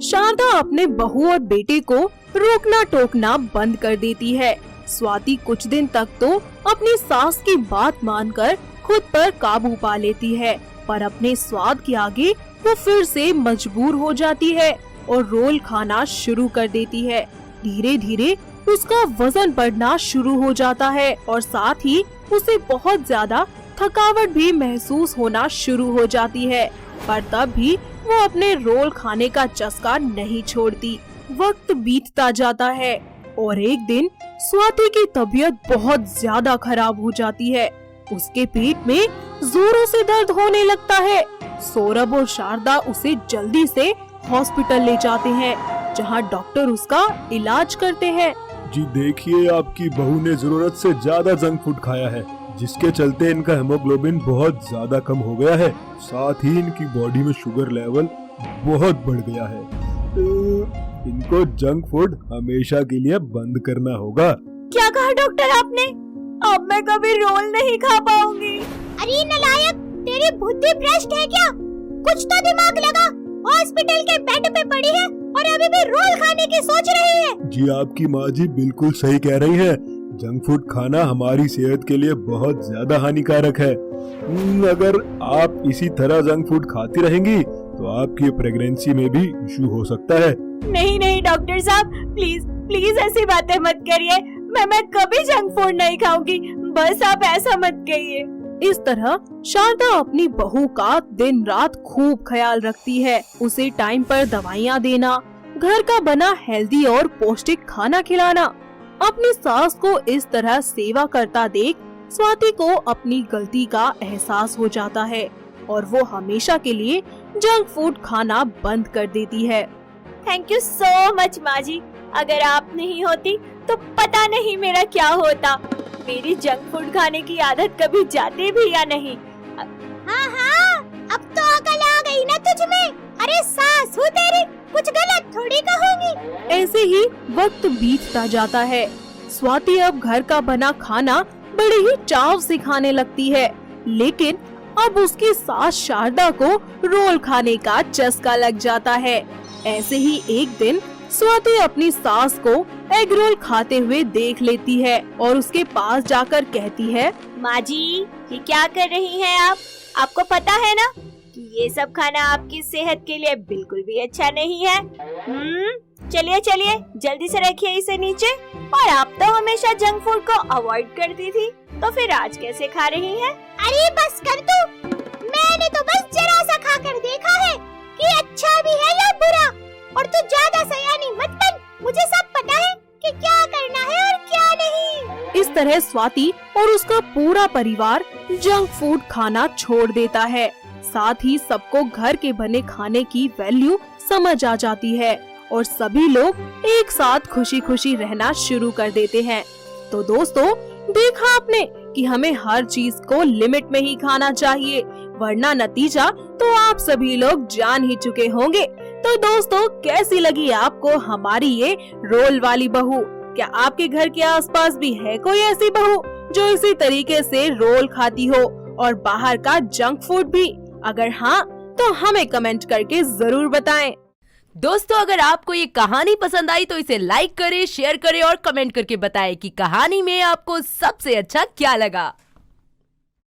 शारदा अपने बहू और बेटे को रोकना टोकना बंद कर देती है। स्वाति कुछ दिन तक तो अपनी सास की बात मानकर खुद पर काबू पा लेती है, पर अपने स्वाद के आगे वो फिर से मजबूर हो जाती है और रोल खाना शुरू कर देती है। धीरे धीरे उसका वजन बढ़ना शुरू हो जाता है और साथ ही उसे बहुत ज्यादा थकावट भी महसूस होना शुरू हो जाती है, पर तब भी वो अपने रोल खाने का चस्का नहीं छोड़ती। वक्त बीतता जाता है और एक दिन स्वाति की तबीयत बहुत ज्यादा खराब हो जाती है। उसके पेट में जोरों से दर्द होने लगता है। सौरभ और शारदा उसे जल्दी से हॉस्पिटल ले जाते हैं, जहां डॉक्टर उसका इलाज करते हैं। जी देखिए, आपकी बहू ने जरूरत से ज्यादा जंक फूड खाया है, जिसके चलते इनका हेमोग्लोबिन बहुत ज्यादा कम हो गया है। साथ ही इनकी बॉडी में शुगर लेवल बहुत बढ़ गया है। इनको जंक फूड हमेशा के लिए बंद करना होगा। क्या कहा डॉक्टर आपने? अब मैं कभी रोल नहीं खा पाऊंगी। अरे नालायक, तेरी बुद्धि भ्रष्ट है क्या? कुछ तो दिमाग लगा। हॉस्पिटल के बेड पे पड़ी है और अभी भी रोल खाने की सोच रही है। जी आपकी माँ जी बिल्कुल सही कह रही है। जंक फूड खाना हमारी सेहत के लिए बहुत ज्यादा हानिकारक है। अगर आप इसी तरह जंक फूड खाती रहेंगी तो आपकी प्रेगनेंसी में भी इशू हो सकता है। नहीं नहीं डॉक्टर साहब, प्लीज प्लीज ऐसी बातें मत करिए। मैं कभी जंक फूड नहीं खाऊंगी। बस आप ऐसा मत कहिए। इस तरह शारदा अपनी बहू का दिन रात खूब ख्याल रखती है। उसे टाइम पर दवाइयाँ देना, घर का बना हेल्दी और पौष्टिक खाना खिलाना। अपनी सास को इस तरह सेवा करता देख स्वाति को अपनी गलती का एहसास हो जाता है और वो हमेशा के लिए जंक फूड खाना बंद कर देती है। थैंक यू सो मच माँ जी। अगर आप नहीं होती तो पता नहीं मेरा क्या होता। मेरी जंक फूड खाने की आदत कभी जाती भी या नहीं। हाँ, अब तो अकल आ गई ना तुझ में। अरे सास हूँ तेरी, कुछ गलत थोड़ी कहूँगी। ऐसे ही वक्त बीतता जाता है। स्वाति अब घर का बना खाना बड़े ही चाव से खाने लगती है, लेकिन अब उसकी सास शारदा को रोल खाने का चस्का लग जाता है। ऐसे ही एक दिन स्वाति अपनी सास को एग रोल खाते हुए देख लेती है और उसके पास जाकर कहती है, माँ जी ये क्या कर रही हैं आप? आपको पता है ना कि ये सब खाना आपकी सेहत के लिए बिल्कुल भी अच्छा नहीं है। चलिए चलिए जल्दी से रखिए इसे नीचे। और आप तो हमेशा जंक फूड को अवॉइड करती थी, तो फिर आज कैसे खा रही हैं? अरे बस कर तू। मैंने तो बस जरा सा खाकर देखा है कि अच्छा भी है या बुरा। और तू ज्यादा सयानी मत बन। मुझे सब पता है कि क्या करना है और क्या नहीं। इस तरह स्वाति और उसका पूरा परिवार जंक फूड खाना छोड़ देता है। साथ ही सबको घर के बने खाने की वैल्यू समझ आ जाती है और सभी लोग एक साथ खुशी खुशी रहना शुरू कर देते हैं। तो दोस्तों, देखा आपने कि हमें हर चीज को लिमिट में ही खाना चाहिए, वरना नतीजा तो आप सभी लोग जान ही चुके होंगे। तो दोस्तों, कैसी लगी आपको हमारी ये रोल वाली बहू? क्या आपके घर के आसपास भी है कोई ऐसी बहू जो इसी तरीके से रोल खाती हो और बाहर का जंक फूड भी? अगर हाँ, तो हमें कमेंट करके जरूर बताएं। दोस्तों, अगर आपको ये कहानी पसंद आई तो इसे लाइक करें, शेयर करें और कमेंट करके बताएं कि कहानी में आपको सबसे अच्छा क्या लगा।